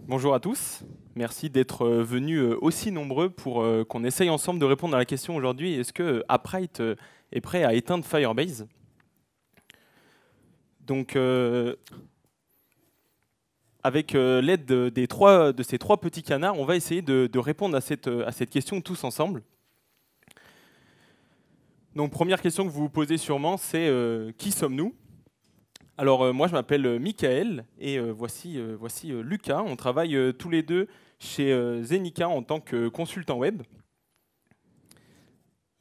Bonjour à tous, merci d'être venus aussi nombreux pour qu'on essaye ensemble de répondre à la question aujourd'hui, est-ce que Upright est prêt à éteindre Firebase? Donc avec l'aide de ces trois petits canards, on va essayer de répondre à cette question tous ensemble. Donc première question que vous vous posez sûrement, c'est qui sommes-nous? Alors moi je m'appelle Michael et voici Lucas. On travaille tous les deux chez Zenica en tant que consultant web.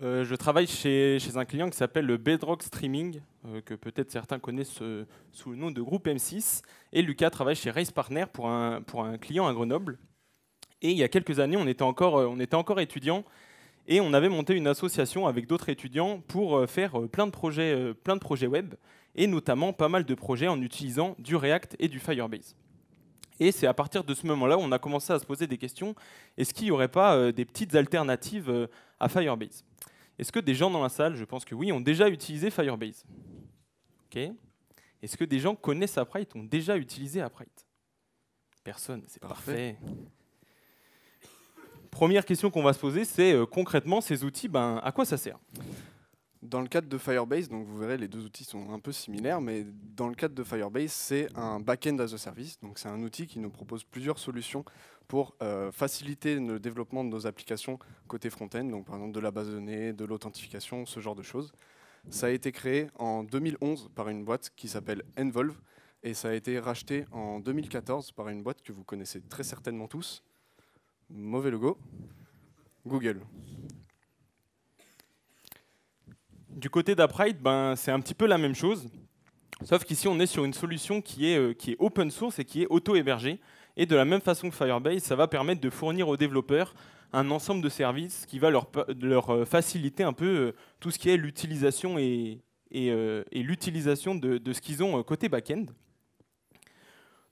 Je travaille chez un client qui s'appelle le Bedrock Streaming, que peut-être certains connaissent sous le nom de groupe M6. Et Lucas travaille chez Race Partner pour un client à Grenoble. Et il y a quelques années, on était encore étudiants et on avait monté une association avec d'autres étudiants pour faire plein de projets web, et notamment pas mal de projets en utilisant du React et du Firebase. Et c'est à partir de ce moment-là où on a commencé à se poser des questions. Est-ce qu'il n'y aurait pas des petites alternatives à Firebase? Est-ce que des gens dans la salle, je pense que oui, ont déjà utilisé Firebase? Ok. Est-ce que des gens connaissent Upright, ont déjà utilisé Upright? Personne, c'est parfait. Première question qu'on va se poser, c'est concrètement, ces outils, à quoi ça sert? Dans le cadre de Firebase, donc vous verrez, les deux outils sont un peu similaires, mais dans le cadre de Firebase, c'est un back-end as a service. Donc c'est un outil qui nous propose plusieurs solutions pour faciliter le développement de nos applications côté front-end, donc par exemple de la base de données, de l'authentification, ce genre de choses. Ça a été créé en 2011 par une boîte qui s'appelle Envolve, et ça a été racheté en 2014 par une boîte que vous connaissez très certainement tous. Mauvais logo. Google. Du côté d'Upright, c'est un petit peu la même chose, sauf qu'ici on est sur une solution qui est open source et qui est auto-hébergée. Et de la même façon que Firebase, ça va permettre de fournir aux développeurs un ensemble de services qui va leur faciliter un peu tout ce qui est l'utilisation et l'utilisation de ce qu'ils ont côté back-end.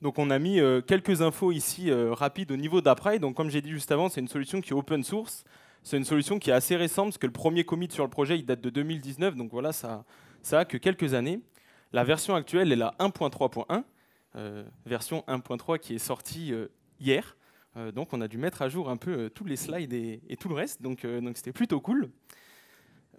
Donc on a mis quelques infos ici rapides au niveau d'Upright. Donc comme j'ai dit juste avant, c'est une solution qui est open source. C'est une solution qui est assez récente, parce que le premier commit sur le projet, il date de 2019, donc voilà, ça a que quelques années. La version actuelle est la 1.3.1, version 1.3 qui est sortie hier. Donc on a dû mettre à jour un peu tous les slides et tout le reste, donc c'était plutôt cool.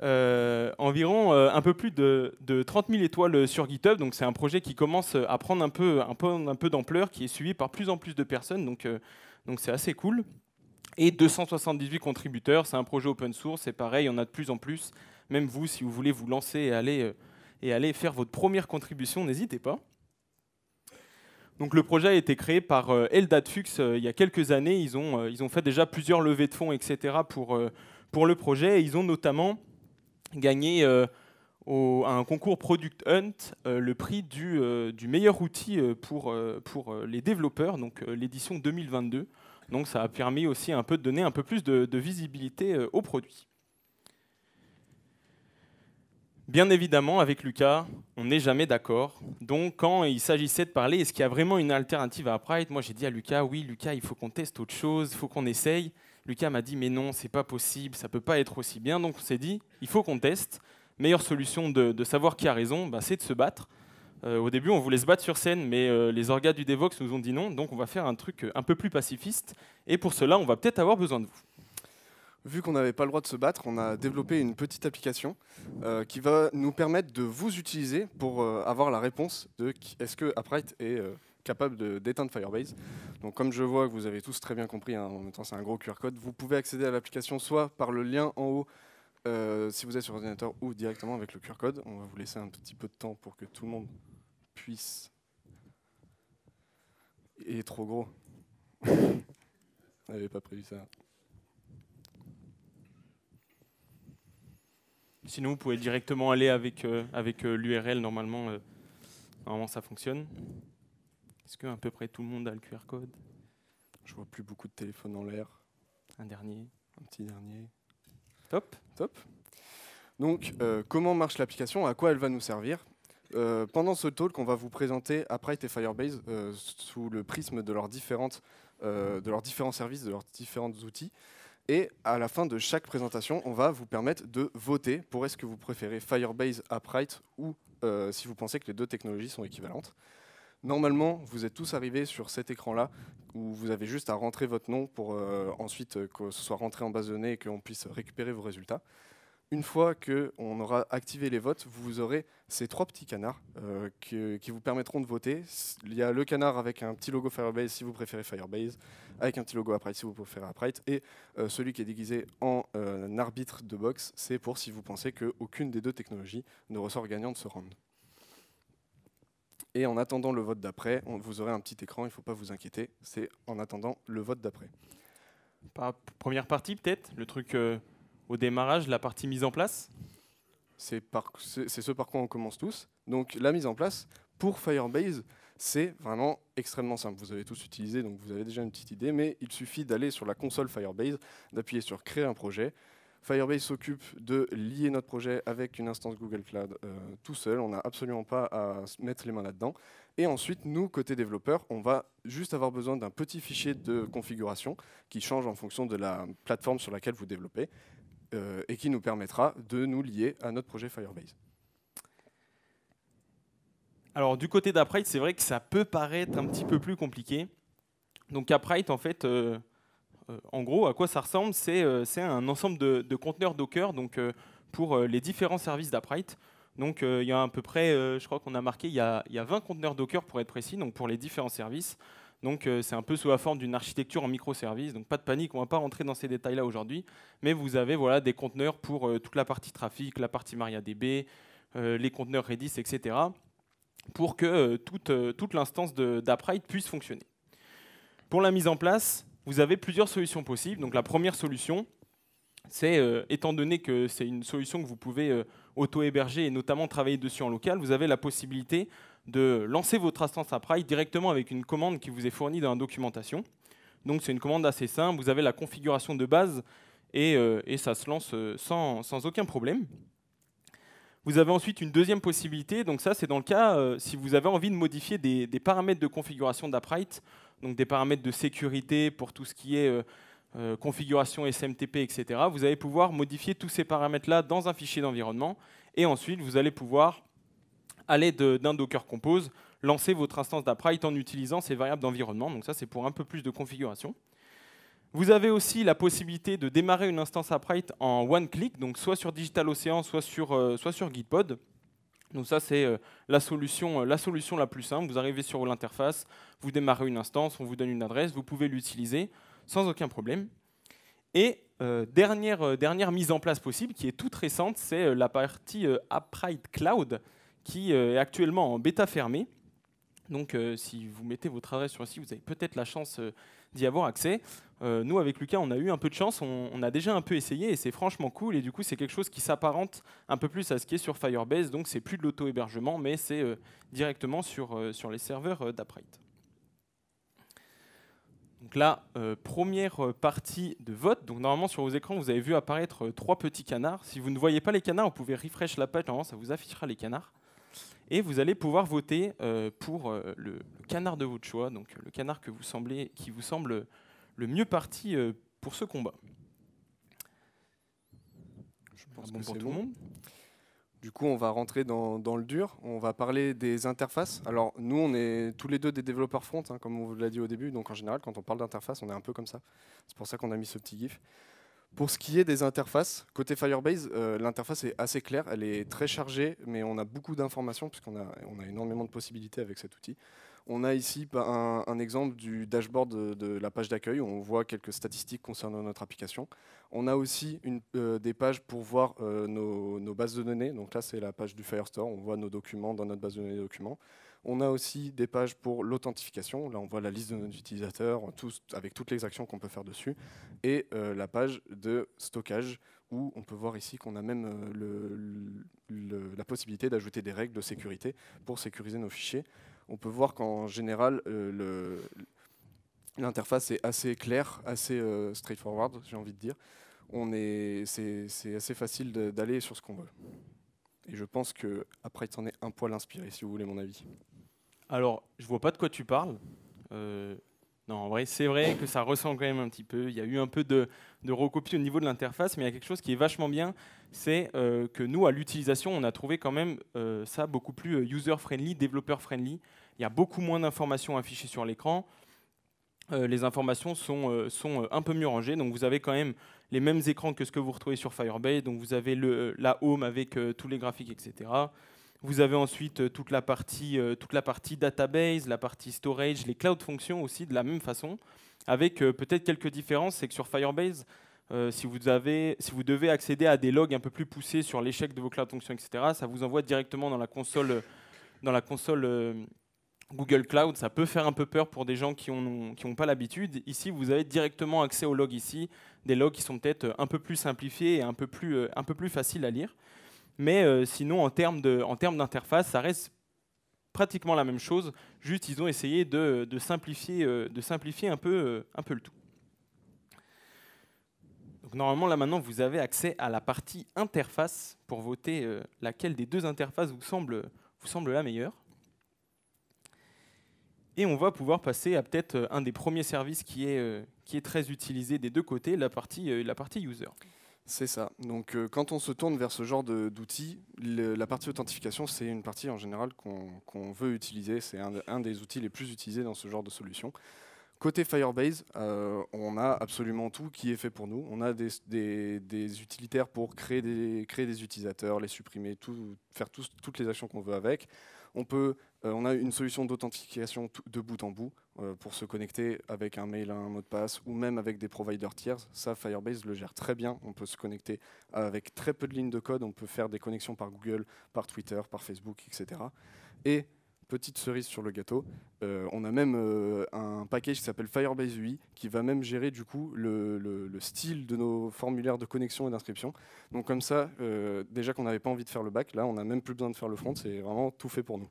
Environ un peu plus de 30 000 étoiles sur GitHub, donc c'est un projet qui commence à prendre un peu d'ampleur, qui est suivi par plus en plus de personnes, donc c'est assez cool. Et 278 contributeurs, c'est un projet open source, c'est pareil, il y en a de plus en plus. Même vous, si vous voulez vous lancer et aller faire votre première contribution, n'hésitez pas. Donc le projet a été créé par Eldad Fuchs il y a quelques années. Ils ont fait déjà plusieurs levées de fonds, etc. pour le projet. Et ils ont notamment gagné à un concours Product Hunt le prix du meilleur outil pour les développeurs, donc l'édition 2022. Donc ça a permis aussi un peu de donner un peu plus de visibilité au produit. Bien évidemment, avec Lucas, on n'est jamais d'accord. Donc quand il s'agissait de parler, est-ce qu'il y a vraiment une alternative à Upright? Moi j'ai dit à Lucas, oui Lucas, il faut qu'on teste autre chose, il faut qu'on essaye. Lucas m'a dit, mais non, c'est pas possible, ça peut pas être aussi bien. Donc on s'est dit, il faut qu'on teste. Meilleure solution de savoir qui a raison, c'est de se battre. Au début, on voulait se battre sur scène, mais les orgas du Devox nous ont dit non, donc on va faire un truc un peu plus pacifiste. Et pour cela, on va peut-être avoir besoin de vous. Vu qu'on n'avait pas le droit de se battre, on a développé une petite application qui va nous permettre de vous utiliser pour avoir la réponse de est-ce que Upright est capable d'éteindre Firebase. Donc comme je vois que vous avez tous très bien compris, en même temps c'est un gros QR code, vous pouvez accéder à l'application soit par le lien en haut si vous êtes sur ordinateur ou directement avec le QR code. On va vous laisser un petit peu de temps pour que tout le monde puisse... Il est trop gros. On n'avait pas prévu ça. Sinon, vous pouvez directement aller avec l'URL, normalement ça fonctionne. Est-ce que à peu près tout le monde a le QR code? Je vois plus beaucoup de téléphones en l'air. Un dernier. Un petit dernier. Top. Top. Donc, comment marche l'application? À quoi elle va nous servir? Pendant ce talk, on va vous présenter Upright et Firebase sous le prisme de leurs différents services, de leurs différents outils. Et à la fin de chaque présentation, on va vous permettre de voter pour est-ce que vous préférez Firebase, Upright ou si vous pensez que les deux technologies sont équivalentes. Normalement, vous êtes tous arrivés sur cet écran-là, où vous avez juste à rentrer votre nom pour ensuite que ce soit rentré en base de données et qu'on puisse récupérer vos résultats. Une fois qu'on aura activé les votes, vous aurez ces 3 petits canards qui vous permettront de voter. Il y a le canard avec un petit logo Firebase si vous préférez Firebase, avec un petit logo Upright si vous préférez Upright, et celui qui est déguisé en arbitre de box, c'est pour si vous pensez qu'aucune des deux technologies ne ressort gagnant de ce round. Et en attendant le vote d'après, vous aurez un petit écran, il ne faut pas vous inquiéter, c'est en attendant le vote d'après. Première partie peut-être, le truc au démarrage, la partie mise en place. C'est ce par quoi on commence tous. Donc la mise en place, pour Firebase, c'est vraiment extrêmement simple. Vous avez tous utilisé, donc vous avez déjà une petite idée, mais il suffit d'aller sur la console Firebase, d'appuyer sur Créer un projet. Firebase s'occupe de lier notre projet avec une instance Google Cloud tout seul. On n'a absolument pas à se mettre les mains là-dedans. Et ensuite, nous, côté développeur, on va juste avoir besoin d'un petit fichier de configuration qui change en fonction de la plateforme sur laquelle vous développez et qui nous permettra de nous lier à notre projet Firebase. Alors du côté d'Upright, c'est vrai que ça peut paraître un petit peu plus compliqué. Donc Upright, en fait, en gros, à quoi ça ressemble? C'est un ensemble de conteneurs Docker donc, pour les différents services d'Upright. Donc il y a à peu près, je crois qu'on a marqué, il y a 20 conteneurs Docker pour être précis, donc pour les différents services. Donc c'est un peu sous la forme d'une architecture en microservices. Donc pas de panique, on ne va pas rentrer dans ces détails-là aujourd'hui. Mais vous avez voilà, des conteneurs pour toute la partie trafic, la partie MariaDB, les conteneurs Redis, etc. pour que toute l'instance d'Upright puisse fonctionner. Pour la mise en place, vous avez plusieurs solutions possibles. Donc la première solution, c'est, étant donné que c'est une solution que vous pouvez auto-héberger et notamment travailler dessus en local, vous avez la possibilité de lancer votre instance Upright directement avec une commande qui vous est fournie dans la documentation. Donc c'est une commande assez simple, vous avez la configuration de base et ça se lance sans aucun problème. Vous avez ensuite une deuxième possibilité, donc ça c'est dans le cas si vous avez envie de modifier des paramètres de configuration d'Upright, donc des paramètres de sécurité pour tout ce qui est configuration SMTP, etc. Vous allez pouvoir modifier tous ces paramètres-là dans un fichier d'environnement et ensuite vous allez pouvoir, à l'aide d'un Docker Compose, lancer votre instance d'Upright en utilisant ces variables d'environnement. Donc ça c'est pour un peu plus de configuration. Vous avez aussi la possibilité de démarrer une instance Upright en one click, donc soit sur DigitalOcean, soit sur Gitpod. Donc ça, c'est la solution la plus simple. Vous arrivez sur l'interface, vous démarrez une instance, on vous donne une adresse, vous pouvez l'utiliser sans aucun problème. Et dernière mise en place possible, qui est toute récente, c'est la partie Upright Cloud, qui est actuellement en bêta fermée. Donc si vous mettez votre adresse sur le site, vous avez peut-être la chance d'y avoir accès. Nous, avec Lucas, on a eu un peu de chance, on a déjà un peu essayé et c'est franchement cool. Et du coup, c'est quelque chose qui s'apparente un peu plus à ce qui est sur Firebase. Donc, c'est plus de l'auto-hébergement, mais c'est directement sur les serveurs d'Upright. Donc là, première partie de vote. Donc normalement, sur vos écrans, vous avez vu apparaître 3 petits canards. Si vous ne voyez pas les canards, vous pouvez refresh la page. Normalement, ça vous affichera les canards. Et vous allez pouvoir voter pour le canard de votre choix, donc le canard qui vous semble le mieux parti pour ce combat. Je pense que c'est bon. Du coup, on va rentrer dans le dur. On va parler des interfaces. Alors, nous, on est tous les deux des développeurs front, hein, comme on vous l'a dit au début. Donc, en général, quand on parle d'interface, on est un peu comme ça. C'est pour ça qu'on a mis ce petit gif. Pour ce qui est des interfaces, côté Firebase, l'interface est assez claire, elle est très chargée, mais on a beaucoup d'informations puisqu'on a énormément de possibilités avec cet outil. On a ici un exemple du dashboard de la page d'accueil où on voit quelques statistiques concernant notre application. On a aussi des pages pour voir nos bases de données. Donc là, c'est la page du Firestore, on voit nos documents dans notre base de données documents. On a aussi des pages pour l'authentification. Là, on voit la liste de nos utilisateurs, avec toutes les actions qu'on peut faire dessus. Et la page de stockage, où on peut voir ici qu'on a même la possibilité d'ajouter des règles de sécurité pour sécuriser nos fichiers. On peut voir qu'en général, l'interface est assez claire, assez straightforward, j'ai envie de dire. C'est assez facile d'aller sur ce qu'on veut. Et je pense qu'après, il s'en est un poil inspiré, si vous voulez mon avis. Alors, je vois pas de quoi tu parles. Non, en vrai, c'est vrai que ça ressemble quand même un petit peu. Il y a eu un peu de recopie au niveau de l'interface, mais il y a quelque chose qui est vachement bien, c'est que nous, à l'utilisation, on a trouvé quand même ça beaucoup plus user-friendly, développeur-friendly. Il y a beaucoup moins d'informations affichées sur l'écran. Les informations sont un peu mieux rangées, donc vous avez quand même les mêmes écrans que ce que vous retrouvez sur Firebase. Donc vous avez la home avec tous les graphiques, etc. Vous avez ensuite toute la partie database, la partie storage, les cloud functions aussi de la même façon, avec peut-être quelques différences. C'est que sur Firebase, si vous devez accéder à des logs un peu plus poussés sur l'échec de vos cloud functions, etc., ça vous envoie directement dans la console, Google Cloud. Ça peut faire un peu peur pour des gens qui n'ont pas l'habitude. Ici, vous avez directement accès aux logs ici, des logs qui sont peut-être un peu plus simplifiés et un peu plus faciles à lire. Mais sinon, en termes d'interface, ça reste pratiquement la même chose. Juste, ils ont essayé de simplifier un peu le tout. Donc, normalement, là maintenant, vous avez accès à la partie interface pour voter laquelle des deux interfaces vous semble la meilleure. Et on va pouvoir passer à peut-être un des premiers services qui est très utilisé des deux côtés, la partie user. C'est ça. Donc quand on se tourne vers ce genre d'outils, la partie authentification, c'est une partie en général qu'on veut utiliser. C'est un des outils les plus utilisés dans ce genre de solution. Côté Firebase, on a absolument tout qui est fait pour nous. On a des utilitaires pour créer des utilisateurs, les supprimer, faire toutes les actions qu'on veut avec. On a une solution d'authentification de bout en bout pour se connecter avec un mail, un mot de passe ou même avec des providers tiers. Ça, Firebase le gère très bien. On peut se connecter avec très peu de lignes de code. On peut faire des connexions par Google, par Twitter, par Facebook, etc. Et petite cerise sur le gâteau, on a même un package qui s'appelle Firebase UI qui va même gérer du coup le style de nos formulaires de connexion et d'inscription. Donc comme ça, déjà qu'on n'avait pas envie de faire le back, là on n'a même plus besoin de faire le front, c'est vraiment tout fait pour nous.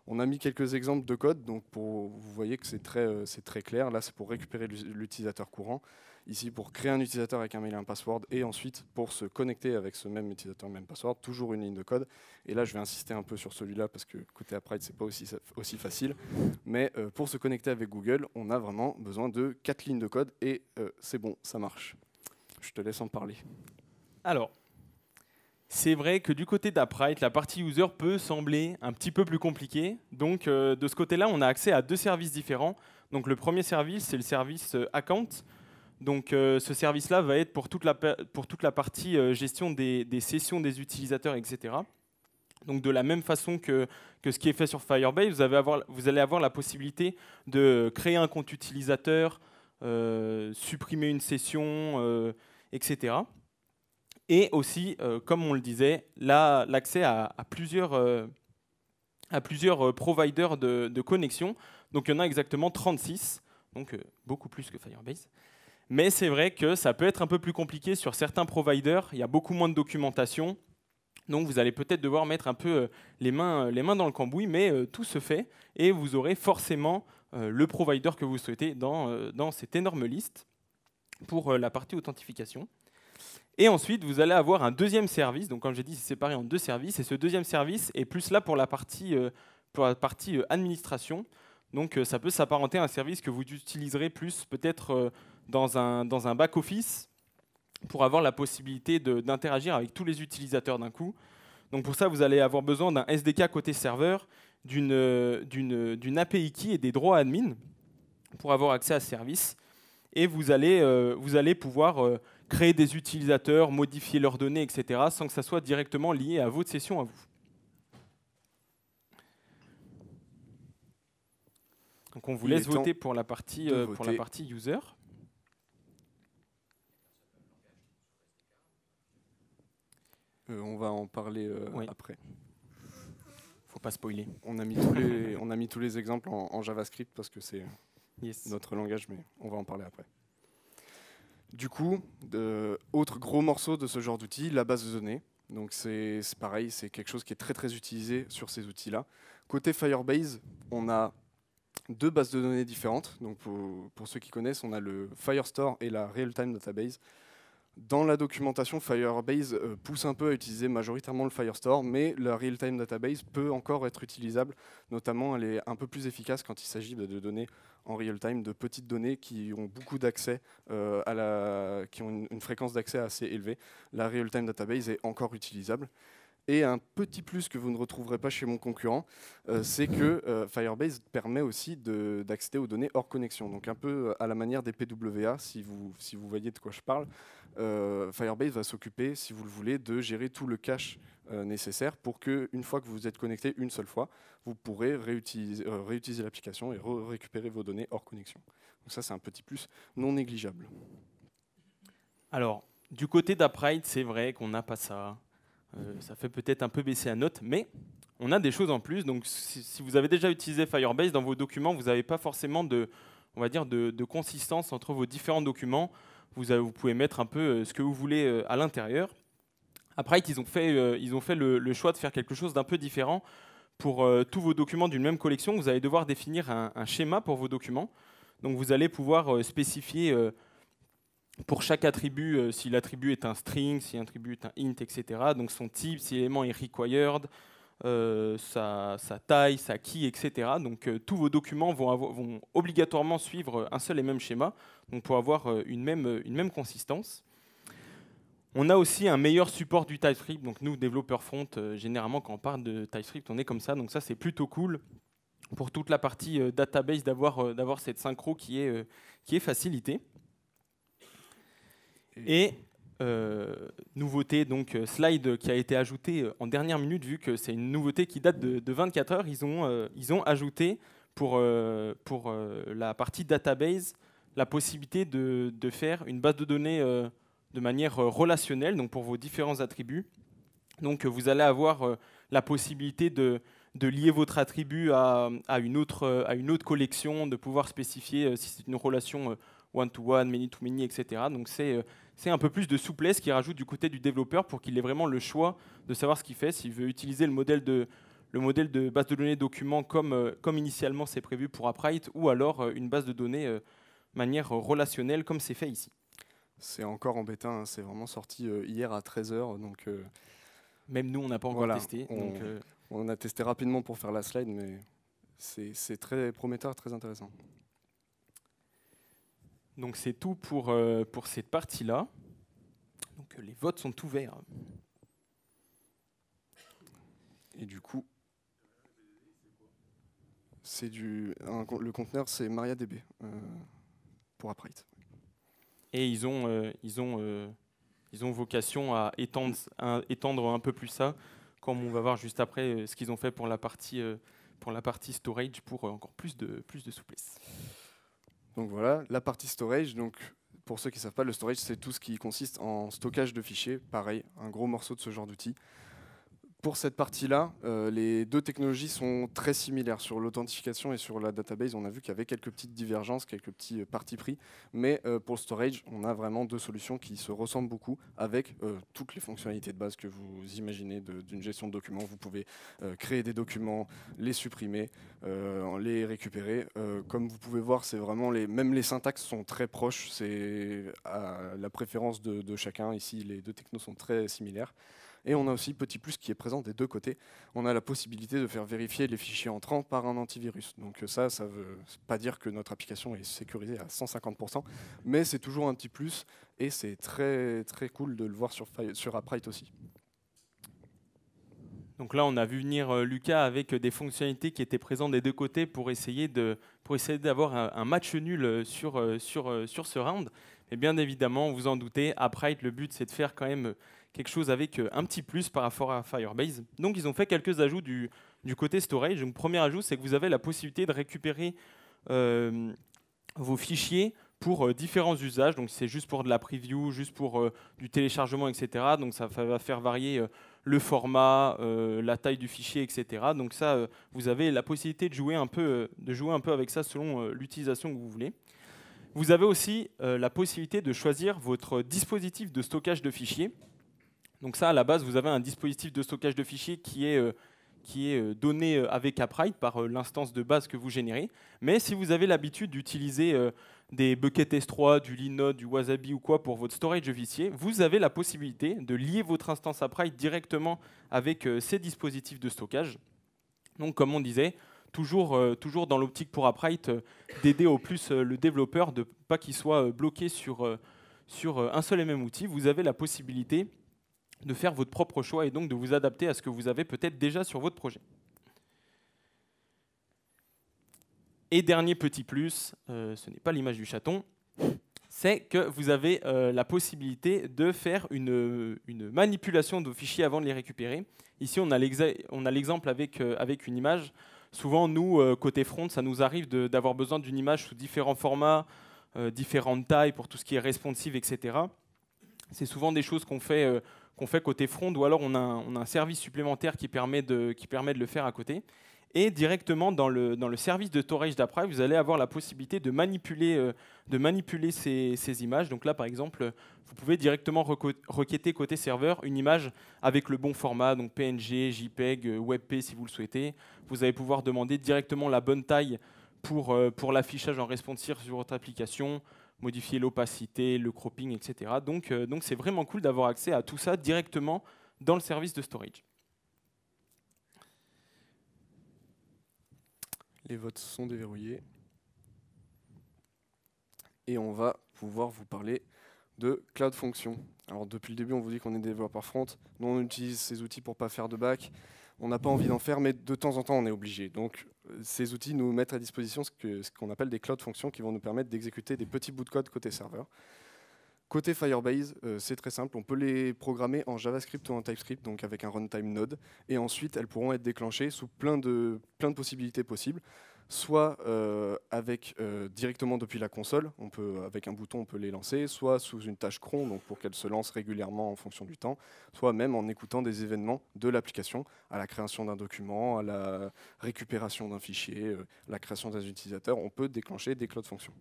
On a mis quelques exemples de code, donc vous voyez que c'est très clair. Là c'est pour récupérer l'utilisateur courant. Ici pour créer un utilisateur avec un mail et un password, et ensuite pour se connecter avec ce même utilisateur, même password, toujours une ligne de code. Et là je vais insister un peu sur celui-là parce que côté Upright c'est pas aussi facile. Mais pour se connecter avec Google, on a vraiment besoin de 4 lignes de code et c'est bon, ça marche. Je te laisse en parler. Alors, c'est vrai que du côté d'Upright, la partie user peut sembler un petit peu plus compliquée. Donc de ce côté-là, on a accès à deux services différents. Donc le premier service, c'est le service account. Donc ce service-là va être pour toute la partie gestion des sessions des utilisateurs, etc. Donc de la même façon que ce qui est fait sur Firebase, vous allez avoir la possibilité de créer un compte utilisateur, supprimer une session, etc. Et aussi, comme on le disait, l'accès à plusieurs providers de connexion. Donc il y en a exactement 36, donc beaucoup plus que Firebase. Mais c'est vrai que ça peut être un peu plus compliqué sur certains providers. Il y a beaucoup moins de documentation. Donc vous allez peut-être devoir mettre un peu les mains dans le cambouis, mais tout se fait. Et vous aurez forcément le provider que vous souhaitez dans cette énorme liste pour la partie authentification. Et ensuite, vous allez avoir un deuxième service. Donc comme j'ai dit, c'est séparé en deux services. Et ce deuxième service est plus là pour la partie administration. Donc ça peut s'apparenter à un service que vous utiliserez plus peut-être dans un back-office pour avoir la possibilité d'interagir avec tous les utilisateurs d'un coup. Donc pour ça, vous allez avoir besoin d'un SDK côté serveur, d'une API key et des droits admin pour avoir accès à ce service. Et vous allez pouvoir créer des utilisateurs, modifier leurs données, etc., sans que ça soit directement lié à votre session à vous. Donc on vous laisse voter pour la partie user. On va en parler après. Faut pas spoiler. On a mis tous les exemples en JavaScript parce que c'est notre langage, mais on va en parler après. Du coup, autre gros morceau de ce genre d'outil, la base de données. Donc c'est pareil, c'est quelque chose qui est très très utilisé sur ces outils-là. Côté Firebase, on a deux bases de données différentes. Donc pour ceux qui connaissent, on a le Firestore et la Real-Time Database. Dans la documentation, Firebase pousse un peu à utiliser majoritairement le Firestore, mais la Real-Time Database peut encore être utilisable. Notamment, elle est un peu plus efficace quand il s'agit de données en real-time, de petites données qui ont beaucoup d'accès, qui ont une fréquence d'accès assez élevée. La Real-Time Database est encore utilisable. Et un petit plus que vous ne retrouverez pas chez mon concurrent, c'est que Firebase permet aussi d'accéder aux données hors connexion. Donc un peu à la manière des PWA, si vous voyez de quoi je parle. Firebase va s'occuper, si vous le voulez, de gérer tout le cache nécessaire pour qu'une fois que vous êtes connecté une seule fois, vous pourrez réutiliser l'application et récupérer vos données hors connexion. Donc ça, c'est un petit plus non négligeable. Alors, du côté d'Upright, c'est vrai qu'on n'a pas ça. Ça fait peut-être un peu baisser la note, mais on a des choses en plus. Donc, si vous avez déjà utilisé Firebase dans vos documents, vous n'avez pas forcément on va dire de consistance entre vos différents documents. Vous pouvez mettre un peu ce que vous voulez à l'intérieur. Upright, ils ont fait le choix de faire quelque chose d'un peu différent. Pour tous vos documents d'une même collection, vous allez devoir définir un schéma pour vos documents. Donc, vous allez pouvoir spécifier pour chaque attribut, si l'attribut est un string, si l'attribut est un int, etc. Donc son type, si l'élément est required, sa taille, sa key, etc. Donc tous vos documents vont obligatoirement suivre un seul et même schéma, donc pour avoir une même consistance. On a aussi un meilleur support du TypeScript. Donc nous, développeurs front, généralement quand on parle de TypeScript, on est comme ça. Donc ça, c'est plutôt cool pour toute la partie database d'avoir cette synchro qui est facilitée. Et nouveauté, donc slide qui a été ajouté en dernière minute, vu que c'est une nouveauté qui date de 24 heures, ils ont ajouté pour la partie database la possibilité de faire une base de données de manière relationnelle, donc pour vos différents attributs. Donc vous allez avoir la possibilité de lier votre attribut à une autre collection, de pouvoir spécifier si c'est une relation one-to-one, many-to-many, etc. Donc c'est un peu plus de souplesse qui rajoute du côté du développeur pour qu'il ait vraiment le choix de savoir ce qu'il fait, s'il veut utiliser le modèle de base de données documents comme initialement c'est prévu pour Upright, ou alors une base de données manière relationnelle comme c'est fait ici. C'est encore embêtant, hein, c'est vraiment sorti hier à 13 h. Donc, même nous, on n'a pas encore testé. On a testé rapidement pour faire la slide, mais c'est très prometteur, très intéressant. Donc c'est tout pour cette partie-là. Donc les votes sont ouverts. Et du coup, le conteneur, c'est MariaDB pour Upright. Et ils ont vocation à étendre un peu plus ça, comme on va voir juste après ce qu'ils ont fait pour la partie storage pour encore plus de souplesse. Donc voilà, la partie storage. Donc pour ceux qui ne savent pas, le storage, c'est tout ce qui consiste en stockage de fichiers. Pareil, un gros morceau de ce genre d'outil. Pour cette partie-là, les deux technologies sont très similaires. Sur l'authentification et sur la database, on a vu qu'il y avait quelques petites divergences, quelques petits partis pris. Mais pour le storage, on a vraiment deux solutions qui se ressemblent beaucoup avec toutes les fonctionnalités de base que vous imaginez d'une gestion de documents. Vous pouvez créer des documents, les supprimer, les récupérer. Comme vous pouvez voir, c'est vraiment même les syntaxes sont très proches. C'est à la préférence de chacun. Ici, les deux technos sont très similaires. Et on a aussi petit plus qui est présent des deux côtés. On a la possibilité de faire vérifier les fichiers entrants par un antivirus. Donc ça veut pas dire que notre application est sécurisée à 150%, mais c'est toujours un petit plus et c'est très, très cool de le voir sur Upright aussi. Donc là, on a vu venir Lucas avec des fonctionnalités qui étaient présentes des deux côtés pour essayer d'avoir un match nul sur ce round. Et bien évidemment, vous en doutez, Upright, le but, c'est de faire quand même quelque chose avec un petit plus par rapport à Firebase. Donc ils ont fait quelques ajouts du côté storage. Donc, le premier ajout, c'est que vous avez la possibilité de récupérer vos fichiers pour différents usages. Donc c'est juste pour de la preview, juste pour du téléchargement, etc. Donc ça va faire varier le format, la taille du fichier, etc. Donc ça, vous avez la possibilité de jouer un peu avec ça selon l'utilisation que vous voulez. Vous avez aussi la possibilité de choisir votre dispositif de stockage de fichiers. Donc ça, à la base, vous avez un dispositif de stockage de fichiers qui donné avec Upright par l'instance de base que vous générez. Mais si vous avez l'habitude d'utiliser des Bucket S3, du Linode, du Wasabi ou quoi pour votre storage fichier, vous avez la possibilité de lier votre instance Upright directement avec ces dispositifs de stockage. Donc comme on disait, toujours dans l'optique pour Upright d'aider au plus le développeur, de pas qu'il soit bloqué sur un seul et même outil. Vous avez la possibilité de faire votre propre choix et donc de vous adapter à ce que vous avez peut-être déjà sur votre projet. Et dernier petit plus, ce n'est pas l'image du chaton, c'est que vous avez la possibilité de faire une manipulation de vos fichiers avant de les récupérer. Ici, on a l'exemple avec une image. Souvent, nous, côté front, ça nous arrive d'avoir besoin d'une image sous différents formats, différentes tailles pour tout ce qui est responsive, etc. C'est souvent des choses qu'on fait côté front, ou alors on a un service supplémentaire qui permet de le faire à côté. Et directement dans le service de storage d'Upright, vous allez avoir la possibilité de manipuler ces images. Donc là, par exemple, vous pouvez directement requêter côté serveur une image avec le bon format, donc PNG, JPEG, WebP si vous le souhaitez. Vous allez pouvoir demander directement la bonne taille pour l'affichage en responsive sur votre application, modifier l'opacité, le cropping, etc. Donc c'est vraiment cool d'avoir accès à tout ça directement dans le service de storage. Les votes sont déverrouillés. Et on va pouvoir vous parler de Cloud Function. Alors depuis le début, on vous dit qu'on est développeur front. Nous, on utilise ces outils pour ne pas faire de back. On n'a pas envie d'en faire, mais de temps en temps, on est obligé. Donc ces outils nous mettent à disposition ce qu'on appelle des Cloud Functions qui vont nous permettre d'exécuter des petits bouts de code côté serveur. Côté Firebase, c'est très simple, on peut les programmer en JavaScript ou en TypeScript, donc avec un runtime node, et ensuite elles pourront être déclenchées sous plein de possibilités possibles, soit directement depuis la console, avec un bouton on peut les lancer, soit sous une tâche cron, donc pour qu'elles se lancent régulièrement en fonction du temps, soit même en écoutant des événements de l'application, à la création d'un document, à la récupération d'un fichier, la création d'un utilisateur, on peut déclencher des Cloud Functions.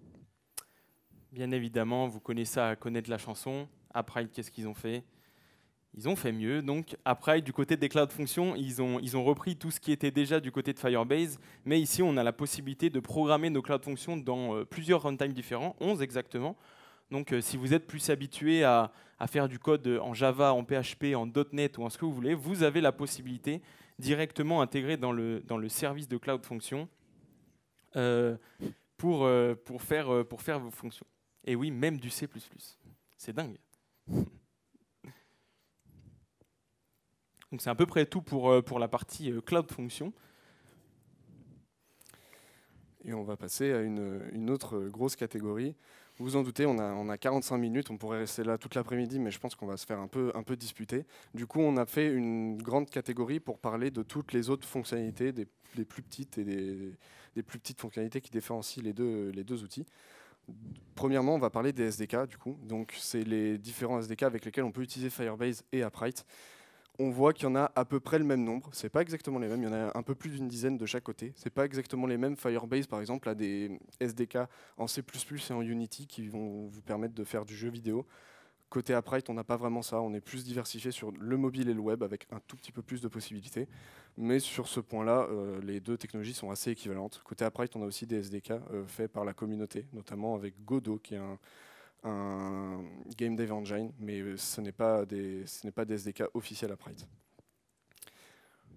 Bien évidemment, vous connaissez à connaître la chanson. Upright, qu'est-ce qu'ils ont fait? Ils ont fait mieux. Donc, Upright, du côté des Cloud Functions, ils ont repris tout ce qui était déjà du côté de Firebase. Mais ici, on a la possibilité de programmer nos Cloud Functions dans plusieurs runtimes différents, 11 exactement. Donc, si vous êtes plus habitué à faire du code en Java, en PHP, en .NET ou en ce que vous voulez, vous avez la possibilité directement intégrée dans le service de Cloud Functions pour faire vos fonctions. Et oui, même du C++. C'est dingue. Donc c'est à peu près tout pour la partie Cloud Function. Et on va passer à une autre grosse catégorie. Vous vous en doutez, on a 45 minutes, on pourrait rester là toute l'après-midi, mais je pense qu'on va se faire un peu disputer. Du coup, on a fait une grande catégorie pour parler de toutes les autres fonctionnalités, des plus petites et des plus petites fonctionnalités qui différencient les deux outils. Premièrement, on va parler des SDK, du coup. Donc, c'est les différents SDK avec lesquels on peut utiliser Firebase et Upright. On voit qu'il y en a à peu près le même nombre. C'est pas exactement les mêmes. Il y en a un peu plus d'une dizaine de chaque côté. C'est pas exactement les mêmes. Firebase, par exemple, a des SDK en C++ et en Unity qui vont vous permettre de faire du jeu vidéo. Côté Upright, on n'a pas vraiment ça. On est plus diversifié sur le mobile et le web avec un tout petit peu plus de possibilités. Mais sur ce point-là, les deux technologies sont assez équivalentes. Côté Upright, on a aussi des SDK faits par la communauté, notamment avec Godot, qui est un game dev engine, mais ce n'est pas des SDK officiels Upright.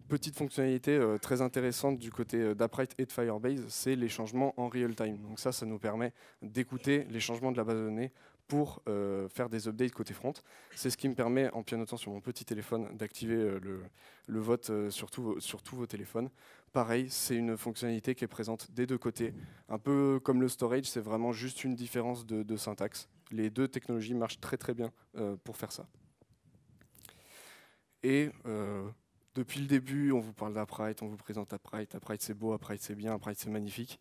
Petite fonctionnalité très intéressante du côté d'Upright et de Firebase, c'est les changements en real time. Donc ça nous permet d'écouter les changements de la base de données pour faire des updates côté front. C'est ce qui me permet, en pianotant sur mon petit téléphone, d'activer le vote sur tous vos téléphones. Pareil, c'est une fonctionnalité qui est présente des deux côtés. Un peu comme le storage, c'est vraiment juste une différence de syntaxe. Les deux technologies marchent très très bien pour faire ça. Et depuis le début, on vous parle d'Upright, on vous présente Upright. Upright c'est beau, Upright c'est bien, Upright c'est magnifique.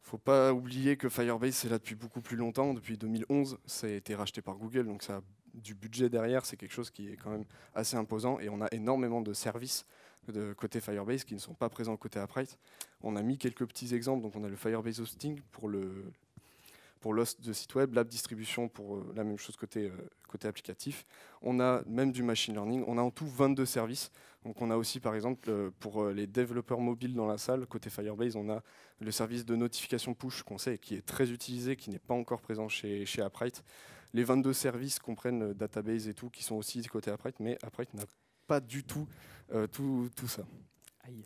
Faut pas oublier que Firebase c'est là depuis beaucoup plus longtemps, depuis 2011, ça a été racheté par Google, donc ça a du budget derrière, c'est quelque chose qui est quand même assez imposant et on a énormément de services de côté Firebase qui ne sont pas présents côté Upright. On a mis quelques petits exemples, donc on a le Firebase Hosting pour pour l'host de site web, l'app distribution pour la même chose côté applicatif. On a même du machine learning. On a en tout 22 services. Donc on a aussi, par exemple, pour les développeurs mobiles dans la salle, côté Firebase, on a le service de notification push qu'on sait qui est très utilisé, qui n'est pas encore présent chez Upright. Les 22 services comprennent database et tout, qui sont aussi côté Upright, mais Upright n'a pas du tout tout ça. Aïe.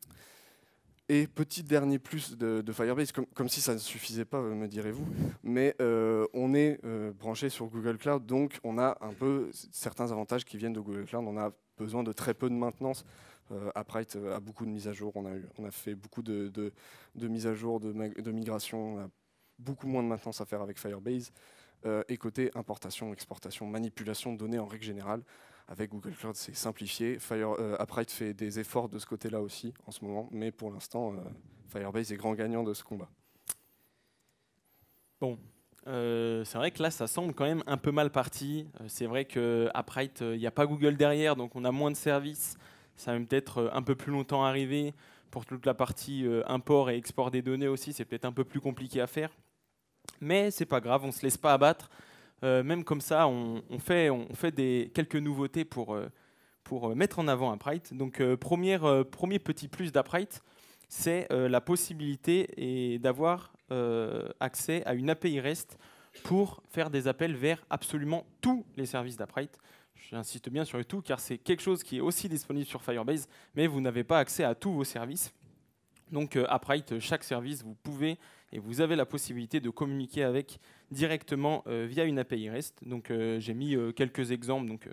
Et petit dernier plus de Firebase, comme si ça ne suffisait pas, me direz-vous, mais on est branché sur Google Cloud, donc on a un peu certains avantages qui viennent de Google Cloud. On a besoin de très peu de maintenance. Upright a beaucoup de mises à jour. On a fait beaucoup de mises à jour, de migration. On a beaucoup moins de maintenance à faire avec Firebase. Et côté importation, exportation, manipulation de données en règle générale, avec Google Cloud, c'est simplifié. Upright fait des efforts de ce côté-là aussi en ce moment, mais pour l'instant, Firebase est grand gagnant de ce combat. Bon, c'est vrai que là, ça semble quand même un peu mal parti. C'est vrai qu'Upright, il n'y a pas Google derrière, donc on a moins de services. Ça va peut-être un peu plus longtemps arriver. Pour toute la partie import et export des données aussi, c'est peut-être un peu plus compliqué à faire. Mais c'est pas grave, on ne se laisse pas abattre. Même comme ça, on fait quelques nouveautés pour mettre en avant Upright. Donc, premier petit plus d'Upright, c'est la possibilité d'avoir accès à une API REST pour faire des appels vers absolument tous les services d'Upright. J'insiste bien sur le tout, car c'est quelque chose qui est aussi disponible sur Firebase, mais vous n'avez pas accès à tous vos services. Donc, Upright, chaque service, vous pouvez et vous avez la possibilité de communiquer avec directement via une API REST. Donc, j'ai mis quelques exemples. Donc,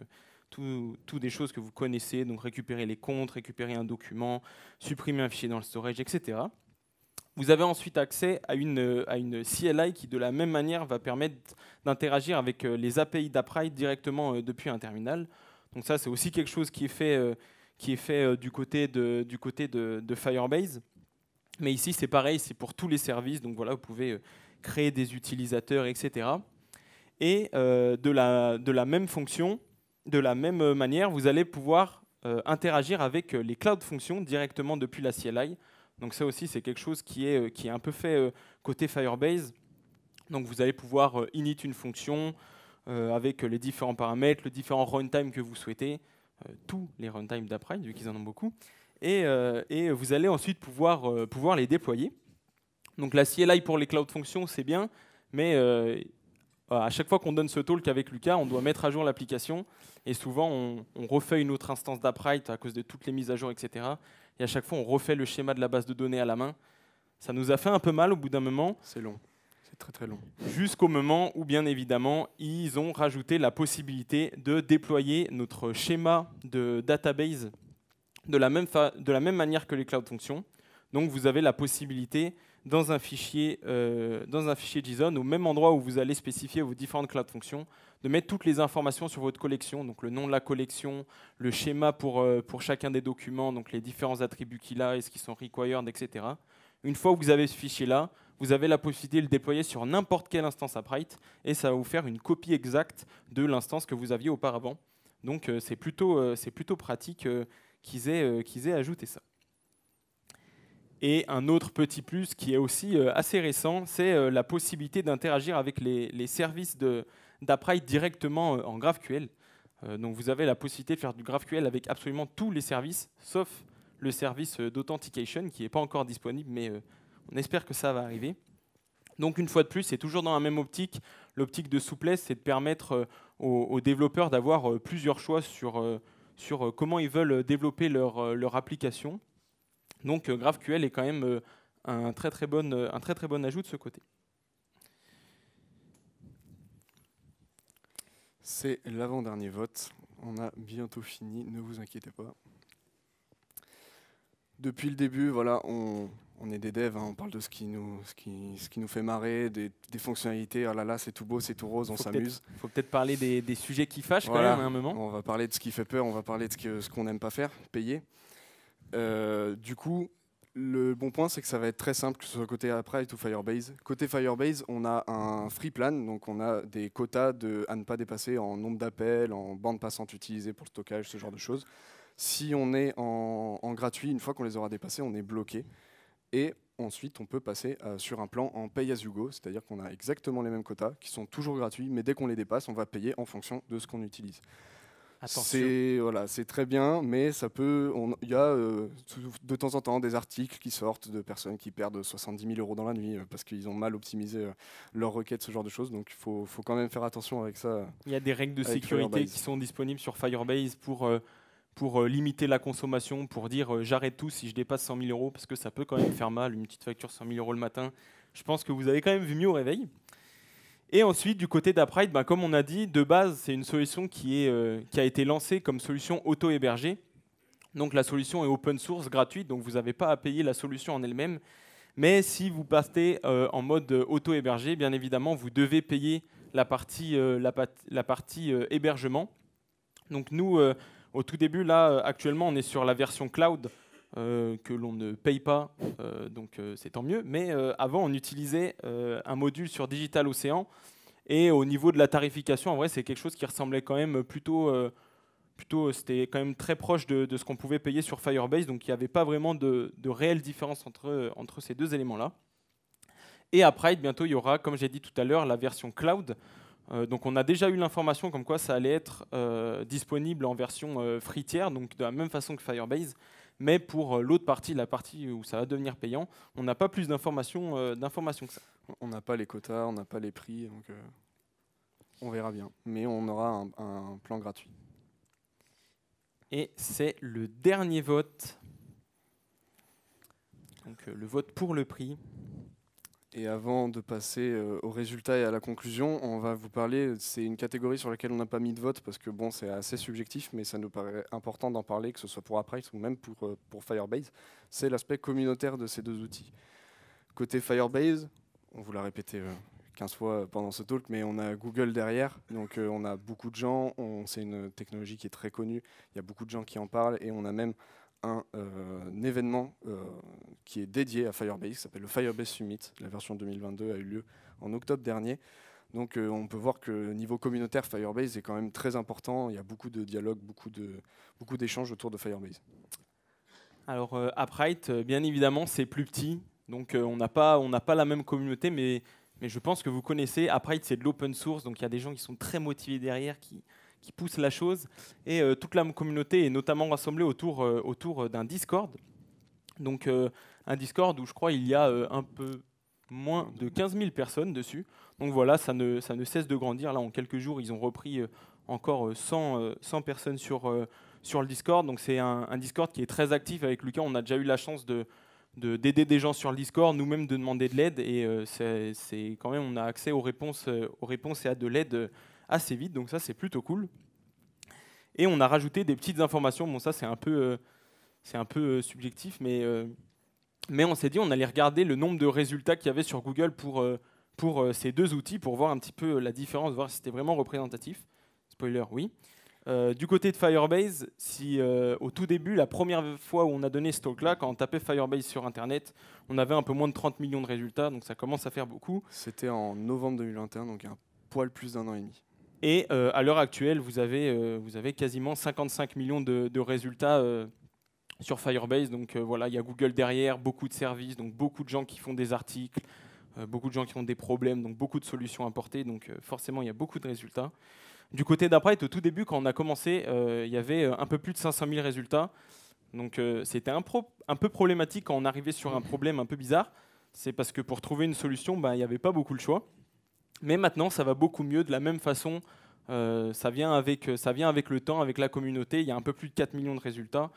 tout des choses que vous connaissez, donc récupérer les comptes, récupérer un document, supprimer un fichier dans le storage, etc. Vous avez ensuite accès à une CLI qui, de la même manière, va permettre d'interagir avec les API d'Upright directement depuis un terminal. Donc ça, c'est aussi quelque chose qui est fait du côté de Firebase. Mais ici, c'est pareil, c'est pour tous les services. Donc voilà, vous pouvez créer des utilisateurs, etc. Et de la même fonction, de la même manière, vous allez pouvoir interagir avec les cloud functions directement depuis la CLI. Donc ça aussi, c'est quelque chose qui est un peu fait côté Firebase. Donc vous allez pouvoir init une fonction avec les différents paramètres, le différent runtime que vous souhaitez, tous les runtimes d'Upright, vu qu'ils en ont beaucoup. Et vous allez ensuite pouvoir les déployer. Donc la CLI pour les cloud functions, c'est bien, mais à chaque fois qu'on donne ce talk avec Lucas, on doit mettre à jour l'application, et souvent on refait une autre instance d'Upright à cause de toutes les mises à jour, etc. Et à chaque fois on refait le schéma de la base de données à la main. Ça nous a fait un peu mal au bout d'un moment. C'est long, c'est très très long. Jusqu'au moment où, bien évidemment, ils ont rajouté la possibilité de déployer notre schéma de database de la même manière que les cloud functions. Donc vous avez la possibilité, dans un fichier JSON, au même endroit où vous allez spécifier vos différentes cloud functions, de mettre toutes les informations sur votre collection, donc le nom de la collection, le schéma pour chacun des documents, donc les différents attributs qu'il a, est-ce qu'ils sont required, etc. Une fois que vous avez ce fichier-là, vous avez la possibilité de le déployer sur n'importe quelle instance Upright, et ça va vous faire une copie exacte de l'instance que vous aviez auparavant. Donc c'est plutôt pratique qu'ils aient ajouté ça. Et un autre petit plus qui est aussi assez récent, c'est la possibilité d'interagir avec les services d'Upright directement en GraphQL. Donc vous avez la possibilité de faire du GraphQL avec absolument tous les services, sauf le service d'authentication qui n'est pas encore disponible, mais on espère que ça va arriver. Donc une fois de plus, c'est toujours dans la même optique. L'optique de souplesse, c'est de permettre aux développeurs d'avoir plusieurs choix sur comment ils veulent développer leur application. Donc GraphQL est quand même un très très bon ajout de ce côté. C'est l'avant-dernier vote. On a bientôt fini, ne vous inquiétez pas. Depuis le début, voilà, on est des devs, hein, on parle de ce qui nous fait marrer, des fonctionnalités. Ah là là, c'est tout beau, c'est tout rose, on s'amuse. Il faut peut-être parler des sujets qui fâchent voilà, quand même à un moment. On va parler de ce qui fait peur, on va parler de ce qu'on n'aime pas faire, payer. Du coup, le bon point, c'est que ça va être très simple, que ce soit côté Upright ou Firebase. Côté Firebase, on a un free plan, donc on a des quotas à ne pas dépasser en nombre d'appels, en bande passante utilisée pour le stockage, ce genre de choses. Si on est en gratuit, une fois qu'on les aura dépassés, on est bloqué. Et ensuite, on peut passer sur un plan en pay as you go, c'est-à-dire qu'on a exactement les mêmes quotas qui sont toujours gratuits, mais dès qu'on les dépasse, on va payer en fonction de ce qu'on utilise. C'est voilà, c'est très bien, mais ça peut. Il y a de temps en temps des articles qui sortent de personnes qui perdent 70 000 € dans la nuit parce qu'ils ont mal optimisé leurs requêtes, ce genre de choses. Donc il faut quand même faire attention avec ça. Il y a des règles de sécurité qui sont disponibles sur Firebase pour limiter la consommation, pour dire j'arrête tout si je dépasse 100 000 €, parce que ça peut quand même faire mal, une petite facture 100 000 € le matin. Je pense que vous avez quand même vu mieux au réveil. Et ensuite, du côté d'Upright, comme on a dit, de base, c'est une solution qui a été lancée comme solution auto-hébergée. Donc la solution est open source, gratuite, donc vous n'avez pas à payer la solution en elle-même. Mais si vous passez en mode auto-hébergé, bien évidemment, vous devez payer la partie hébergement. Donc nous, au tout début, là, actuellement, on est sur la version cloud que l'on ne paye pas, donc c'est tant mieux. Mais avant, on utilisait un module sur Digital Ocean. Et au niveau de la tarification, en vrai, c'est quelque chose qui ressemblait quand même plutôt c'était quand même très proche de ce qu'on pouvait payer sur Firebase. Donc il n'y avait pas vraiment de réelle différence entre ces deux éléments-là. Et après, bientôt, il y aura, comme j'ai dit tout à l'heure, la version cloud. Donc on a déjà eu l'information comme quoi ça allait être disponible en version free tier, donc de la même façon que Firebase. Mais pour l'autre partie, la partie où ça va devenir payant, on n'a pas plus d'informations que ça. On n'a pas les quotas, on n'a pas les prix, donc on verra bien. Mais on aura un plan gratuit. Et c'est le dernier vote. Donc le vote pour le prix. Et avant de passer aux résultats et à la conclusion, on va vous parler, c'est une catégorie sur laquelle on n'a pas mis de vote parce que bon, c'est assez subjectif, mais ça nous paraît important d'en parler, que ce soit pour Upright ou même pour Firebase. C'est l'aspect communautaire de ces deux outils. Côté Firebase, on vous l'a répété 15 fois pendant ce talk, mais on a Google derrière, donc on a beaucoup de gens, c'est une technologie qui est très connue, il y a beaucoup de gens qui en parlent, et on a même un événement qui est dédié à Firebase, qui s'appelle le Firebase Summit. La version 2022 a eu lieu en octobre dernier. Donc on peut voir que niveau communautaire, Firebase est quand même très important. Il y a beaucoup de dialogues, beaucoup d'échanges autour de Firebase. Alors Upright, bien évidemment, c'est plus petit. Donc on n'a pas la même communauté, mais je pense que vous connaissez. Upright, c'est de l'open source, donc il y a des gens qui sont très motivés derrière, qui pousse la chose, et toute la communauté est notamment rassemblée autour d'un Discord. Donc un Discord où je crois il y a un peu moins de 15 000 personnes dessus. Donc voilà, ça ne cesse de grandir. Là, en quelques jours, ils ont repris encore 100 personnes sur le Discord. Donc c'est un Discord qui est très actif. Avec Lucas, on a déjà eu la chance d'aider des gens sur le Discord, nous-mêmes de demander de l'aide, et c'est quand même, on a accès aux réponses et à de l'aide assez vite, donc ça c'est plutôt cool. Et on a rajouté des petites informations, bon ça c'est un peu subjectif, mais on s'est dit on allait regarder le nombre de résultats qu'il y avait sur Google pour ces deux outils, pour voir un petit peu la différence, voir si c'était vraiment représentatif. Spoiler, oui. Du côté de Firebase, si au tout début, la première fois où on a donné ce talk-là, quand on tapait Firebase sur Internet, on avait un peu moins de 30 millions de résultats, donc ça commence à faire beaucoup. C'était en novembre 2021, donc un poil plus d'1 an et demi. Et à l'heure actuelle, vous avez quasiment 55 millions de résultats sur Firebase. Donc voilà, il y a Google derrière, beaucoup de services, donc beaucoup de gens qui font des articles, beaucoup de gens qui ont des problèmes, donc beaucoup de solutions importées. Donc forcément, il y a beaucoup de résultats. Du côté d'Upright, au tout début, quand on a commencé, il y avait un peu plus de 500 000 résultats. Donc c'était un peu problématique quand on arrivait sur un problème un peu bizarre. C'est parce que pour trouver une solution, il n'y avait pas beaucoup le choix. Mais maintenant, ça va beaucoup mieux. De la même façon, ça vient avec le temps, avec la communauté. Il y a un peu plus de 4 millions de résultats.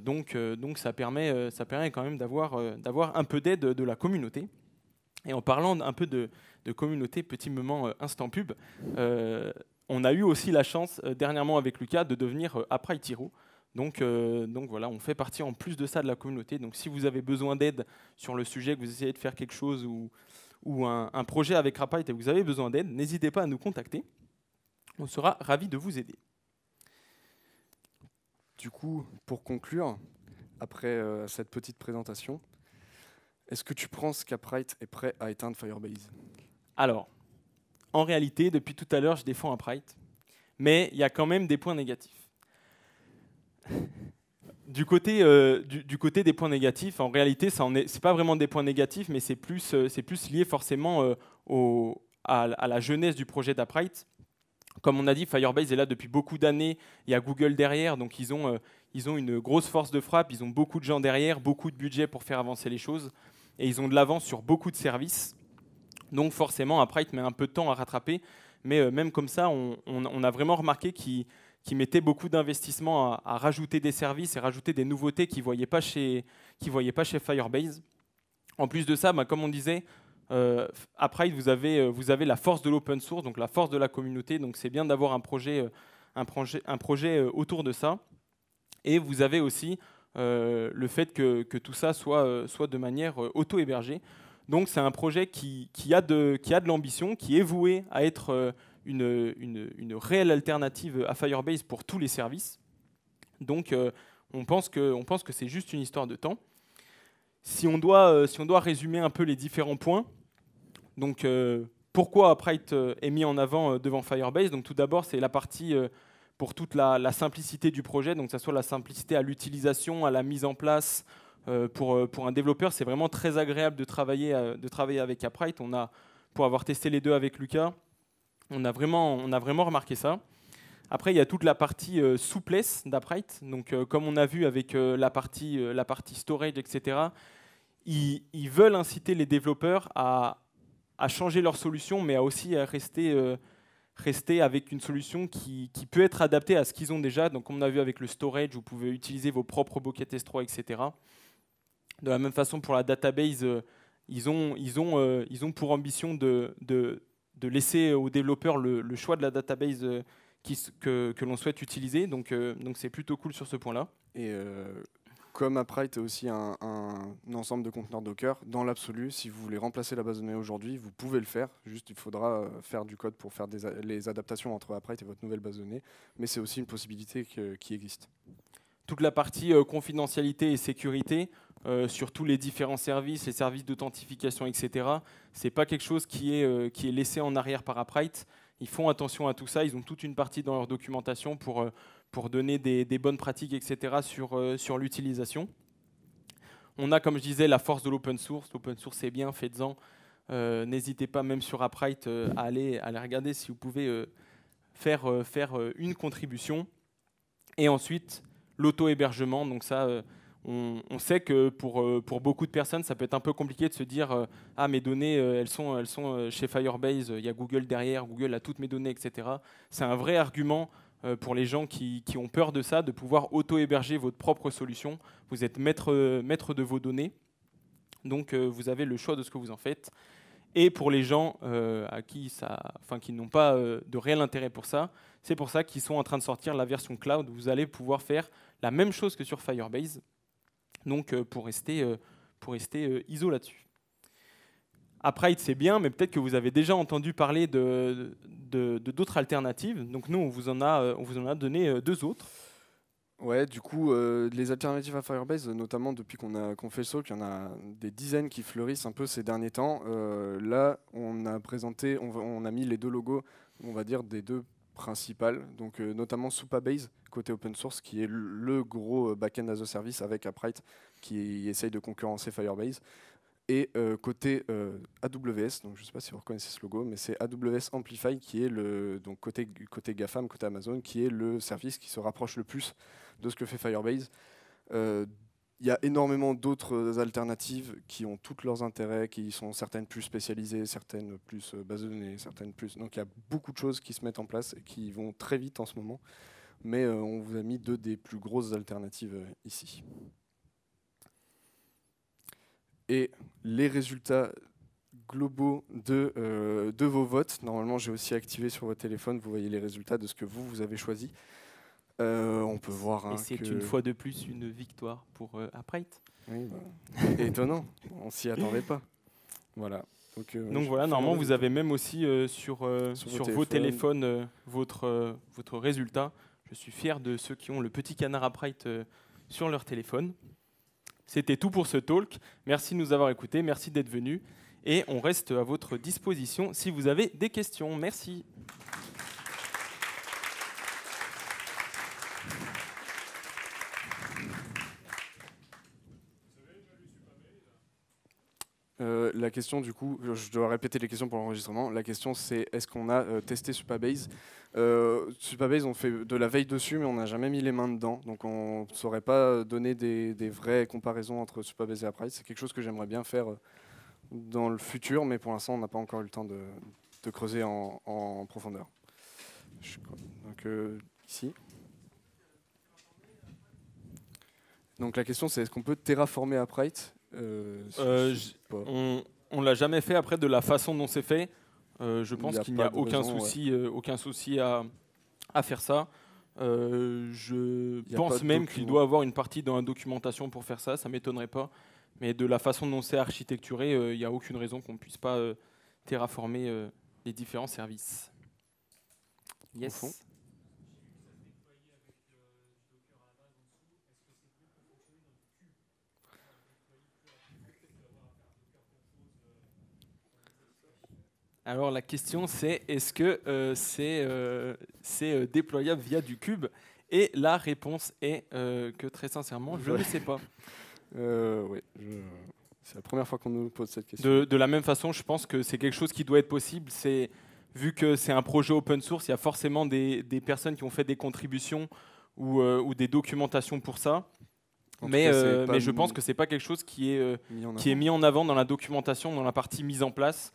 Donc ça permet quand même d'avoir un peu d'aide de la communauté. Et en parlant un peu de communauté, petit moment instant pub, on a eu aussi la chance dernièrement avec Lucas de devenir Upright Hero. Donc voilà, on fait partie en plus de ça de la communauté. Donc si vous avez besoin d'aide sur le sujet, que vous essayez de faire quelque chose ou un projet avec Upright et que vous avez besoin d'aide, n'hésitez pas à nous contacter. On sera ravis de vous aider. Du coup, pour conclure, après cette petite présentation, est-ce que tu penses qu'Upright est prêt à éteindre Firebase ? Alors, en réalité, depuis tout à l'heure, je défends Upright, mais il y a quand même des points négatifs. du côté des points négatifs, en réalité, c'est pas vraiment des points négatifs, mais c'est plus lié forcément à la jeunesse du projet d'Upright. Comme on a dit, Firebase est là depuis beaucoup d'années. Il y a Google derrière, donc ils ont une grosse force de frappe. Ils ont beaucoup de gens derrière, beaucoup de budget pour faire avancer les choses. Et ils ont de l'avance sur beaucoup de services. Donc forcément, Upright met un peu de temps à rattraper. Mais même comme ça, on a vraiment remarqué qu'ils mettaient beaucoup d'investissement à rajouter des services et rajouter des nouveautés qu'ils ne voyaient pas chez Firebase. En plus de ça, comme on disait, Upright, vous avez la force de l'open source, donc la force de la communauté. Donc c'est bien d'avoir un projet autour de ça. Et vous avez aussi le fait que tout ça soit de manière auto-hébergée. Donc c'est un projet qui a de l'ambition, qui est voué à être une réelle alternative à Firebase pour tous les services. Donc on pense que c'est juste une histoire de temps. Si on doit résumer un peu les différents points, donc pourquoi Upright est mis en avant devant Firebase? Donc tout d'abord, c'est la partie pour toute la simplicité du projet, donc que ce soit la simplicité à l'utilisation, à la mise en place. Pour un développeur, c'est vraiment très agréable de travailler avec Upright. Pour avoir testé les deux avec Lucas, on a vraiment remarqué ça. Après, il y a toute la partie souplesse d'Upright. Donc, comme on a vu avec la partie storage, etc., ils veulent inciter les développeurs à changer leur solution, mais aussi à rester avec une solution qui peut être adaptée à ce qu'ils ont déjà. Donc, comme on a vu avec le storage, vous pouvez utiliser vos propres buckets S3, etc. De la même façon, pour la database, ils ont pour ambition de laisser aux développeurs le choix de la database que l'on souhaite utiliser. Donc c'est plutôt cool sur ce point-là. Et comme Upright est aussi un ensemble de conteneurs Docker, dans l'absolu, si vous voulez remplacer la base de données aujourd'hui, vous pouvez le faire. Juste, il faudra faire du code pour faire les adaptations entre Upright et votre nouvelle base de données. Mais c'est aussi une possibilité qui existe. Toute la partie confidentialité et sécurité sur tous les différents services, les services d'authentification, etc. C'est pas quelque chose qui est laissé en arrière par Upright. Ils font attention à tout ça. Ils ont toute une partie dans leur documentation pour donner des bonnes pratiques, etc. sur l'utilisation. On a, comme je disais, la force de l'open source. L'open source, c'est bien, faites-en. N'hésitez pas, même sur Upright, à aller regarder si vous pouvez faire une contribution. Et ensuite, l'auto-hébergement. Donc ça, on sait que pour beaucoup de personnes, ça peut être un peu compliqué de se dire ah, mes données, elles sont chez Firebase, il y a Google derrière, Google a toutes mes données, etc. C'est un vrai argument pour les gens qui ont peur de ça, de pouvoir auto-héberger votre propre solution. Vous êtes maître de vos données, donc vous avez le choix de ce que vous en faites. Et pour les gens qui n'ont pas de réel intérêt pour ça, c'est pour ça qu'ils sont en train de sortir la version cloud. Vous allez pouvoir faire la même chose que sur Firebase, donc pour rester ISO là-dessus. Upright, c'est bien, mais peut-être que vous avez déjà entendu parler de d'autres alternatives. Donc nous, on vous en a donné deux autres. Ouais, du coup, les alternatives à Firebase, notamment depuis qu'on fait le saut, il y en a des dizaines qui fleurissent un peu ces derniers temps. Là, on a mis les deux logos, on va dire, des deux principales, donc notamment Supabase, côté open source, qui est le gros backend as a service avec Upright, qui essaye de concurrencer Firebase. Et côté AWS, donc je ne sais pas si vous reconnaissez ce logo, mais c'est AWS Amplify qui est donc côté GAFAM, côté Amazon, qui est le service qui se rapproche le plus de ce que fait Firebase. Il y a énormément d'autres alternatives qui ont tous leurs intérêts, qui sont certaines plus spécialisées, certaines plus bases de données, certaines plus. Donc il y a beaucoup de choses qui se mettent en place et qui vont très vite en ce moment. Mais on vous a mis deux des plus grosses alternatives ici. Et les résultats globaux de vos votes. Normalement, j'ai aussi activé sur votre téléphone, vous voyez les résultats de ce que vous avez choisi. On peut voir. Et c'est une fois de plus une victoire pour Upright. Oui, bah, étonnant, on s'y attendait pas. Voilà. Donc voilà, normalement, vous avez même aussi sur vos téléphones votre résultat. Je suis fier de ceux qui ont le petit canard Upright sur leur téléphone. C'était tout pour ce talk. Merci de nous avoir écoutés, merci d'être venus. Et on reste à votre disposition si vous avez des questions. Merci. la question, du coup, je dois répéter les questions pour l'enregistrement. La question, c'est est-ce qu'on a testé Supabase? Supabase, on fait de la veille dessus, mais on n'a jamais mis les mains dedans. Donc, on ne saurait pas donner des vraies comparaisons entre Supabase et Upright. C'est quelque chose que j'aimerais bien faire dans le futur, mais pour l'instant, on n'a pas encore eu le temps de creuser en profondeur. Donc, ici. Donc, la question, c'est est-ce qu'on peut terraformer Upright? On l'a jamais fait. Après, de la façon dont c'est fait, je pense qu'il n'y a aucun souci à faire ça. Je pense même qu'il doit avoir une partie dans la documentation pour faire ça. Ça m'étonnerait pas. Mais de la façon dont c'est architecturé, il n'y a aucune raison qu'on ne puisse pas terraformer les différents services. Yes. Alors la question c'est est-ce que c'est déployable via du cube? Et la réponse est que très sincèrement, je ne sais pas. Oui, c'est la première fois qu'on nous pose cette question. De la même façon, je pense que c'est quelque chose qui doit être possible. Vu que c'est un projet open source, il y a forcément des personnes qui ont fait des contributions ou des documentations pour ça. Mais je pense que c'est pas quelque chose qui est mis en avant dans la documentation, dans la partie mise en place.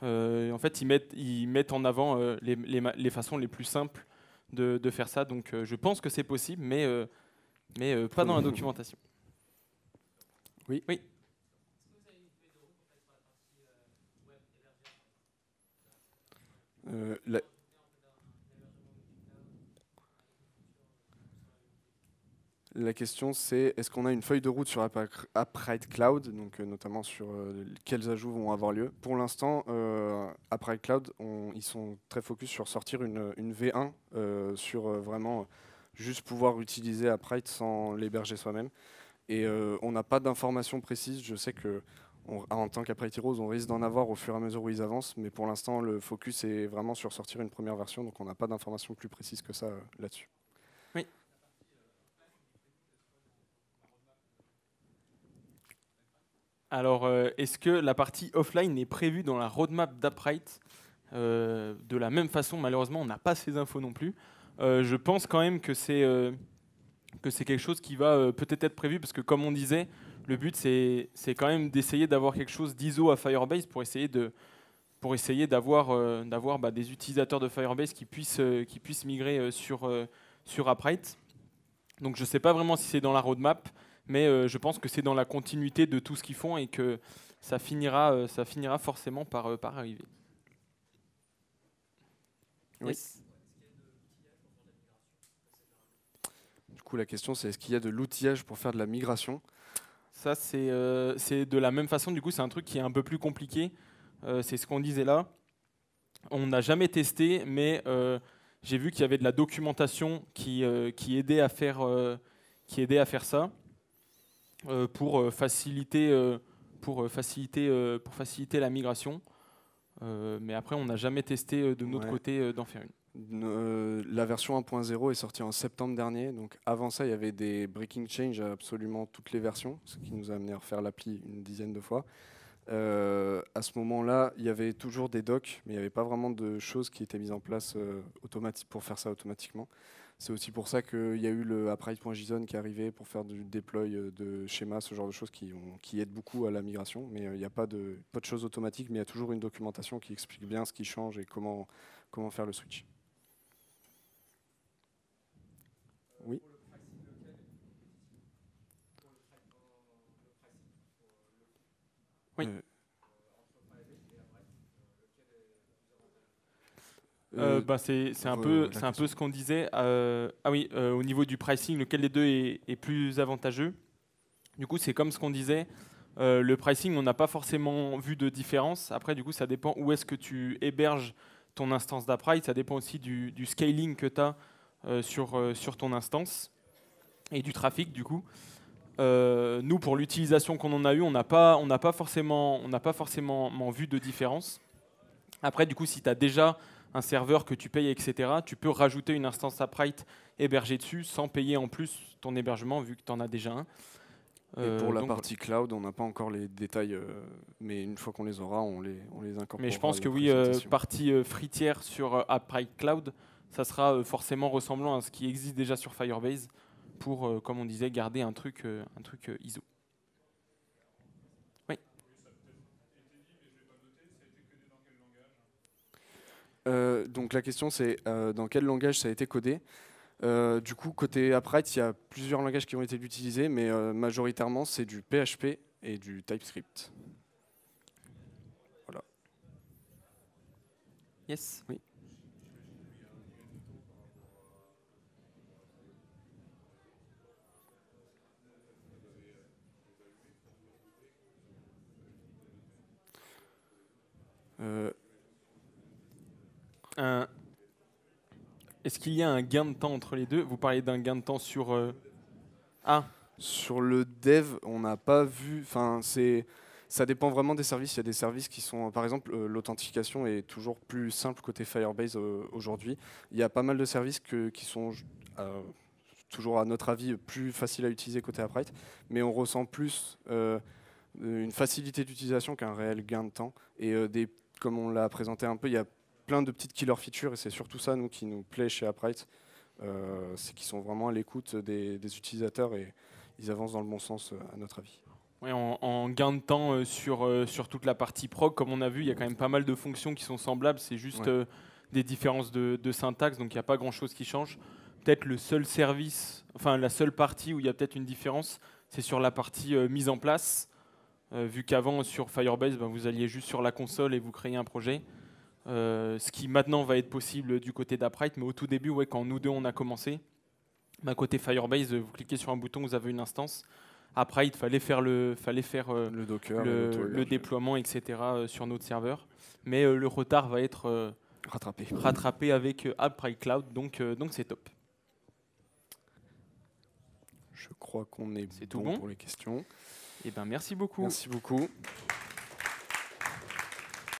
En fait, ils mettent en avant les façons les plus simples de faire ça. Donc, je pense que c'est possible, mais pas dans la documentation. Oui. La question, c'est est-ce qu'on a une feuille de route sur Upright Cloud, donc notamment sur quels ajouts vont avoir lieu. Pour l'instant, Upright Cloud, ils sont très focus sur sortir une V1, sur vraiment juste pouvoir utiliser Upright sans l'héberger soi-même. Et on n'a pas d'informations précises. Je sais que en tant qu'Upright Heroes, on risque d'en avoir au fur et à mesure où ils avancent, mais pour l'instant, le focus est vraiment sur sortir une première version, donc on n'a pas d'informations plus précises que ça là-dessus. Oui. Alors, est-ce que la partie offline est prévue dans la roadmap d'Upright? De la même façon, malheureusement, on n'a pas ces infos non plus. Je pense quand même que c'est quelque chose qui va peut-être être prévu, parce que comme on disait, le but c'est quand même d'essayer d'avoir quelque chose d'ISO à Firebase pour essayer d'avoir des utilisateurs de Firebase qui puissent migrer sur Upright. Donc je ne sais pas vraiment si c'est dans la roadmap, mais je pense que c'est dans la continuité de tout ce qu'ils font et que ça finira forcément par arriver. Oui. Yes. Du coup, la question, c'est est-ce qu'il y a de l'outillage pour faire de la migration? Ça, c'est de la même façon. Du coup, c'est un truc qui est un peu plus compliqué. C'est ce qu'on disait là. On n'a jamais testé, mais j'ai vu qu'il y avait de la documentation qui aidait à faire ça pour faciliter la migration. Mais après, on n'a jamais testé de notre côté d'en faire une. La version 1.0 est sortie en septembre dernier. Donc avant ça, il y avait des breaking change à absolument toutes les versions, ce qui nous a amené à refaire l'appli une dizaine de fois. À ce moment-là, il y avait toujours des docs, mais il n'y avait pas vraiment de choses qui étaient mises en place pour faire ça automatiquement. C'est aussi pour ça qu'il y a eu le Upright.json qui est arrivé pour faire du deploy de schémas, ce genre de choses qui aident beaucoup à la migration. Mais il n'y a pas de choses automatiques, mais il y a toujours une documentation qui explique bien ce qui change et comment faire le switch. Oui. Oui. C'est un peu ce qu'on disait. Au niveau du pricing, lequel des deux est plus avantageux? Du coup, c'est comme ce qu'on disait. Le pricing, on n'a pas forcément vu de différence. Après, du coup, ça dépend où est-ce que tu héberges ton instance d'Upright. Ça dépend aussi du scaling que tu as sur ton instance et du trafic, du coup. Nous, pour l'utilisation qu'on en a eu, on n'a pas forcément vu de différence. Après, du coup, si tu as déjà un serveur que tu payes, etc., tu peux rajouter une instance Upright hébergée dessus sans payer en plus ton hébergement, vu que tu en as déjà un. Et pour la Donc, partie cloud, on n'a pas encore les détails, mais une fois qu'on les aura, on les incorporera. mais je pense que à la oui, présentation. partie fritière sur Upright Cloud, ça sera forcément ressemblant à ce qui existe déjà sur Firebase pour, comme on disait, garder un truc ISO. Oui. Donc la question c'est dans quel langage ça a été codé. Du coup, côté Upright, il y a plusieurs langages qui ont été utilisés, mais majoritairement c'est du PHP et du TypeScript. Voilà. Yes. Oui. Est-ce qu'il y a un gain de temps entre les deux? Vous parlez d'un gain de temps sur... Ah, Sur le dev, on n'a pas vu. Enfin, ça dépend vraiment des services. Il y a des services qui sont, par exemple, l'authentification est toujours plus simple côté Firebase aujourd'hui. Il y a pas mal de services qui sont toujours, à notre avis, plus faciles à utiliser côté Upright, mais on ressent plus une facilité d'utilisation qu'un réel gain de temps. Et comme on l'a présenté un peu, il y a plein de petites killer features, et c'est surtout ça nous qui nous plaît chez Upright. C'est qu'ils sont vraiment à l'écoute des utilisateurs et ils avancent dans le bon sens, à notre avis. ouais, en gain de temps sur toute la partie prog, comme on a vu, il y a quand même pas mal de fonctions qui sont semblables. C'est juste Ouais. des différences de syntaxe, donc il n'y a pas grand-chose qui change. Peut-être le seul service, enfin la seule partie où il y a peut-être une différence, c'est sur la partie mise en place. Vu qu'avant, sur Firebase, ben, vous alliez juste sur la console et vous créiez un projet. Ce qui maintenant va être possible du côté d'Upright, mais au tout début, ouais, quand nous deux on a commencé, bah, côté Firebase, vous cliquez sur un bouton, vous avez une instance. Après, il fallait faire le Docker, et le l'auto-hébergement. déploiement, etc. Sur notre serveur. Mais le retard va être Rattrapé. rattrapé avec Upright Cloud, donc c'est top. Je crois qu'on est C'est tout bon bon. pour les questions. Et ben merci beaucoup. Merci beaucoup.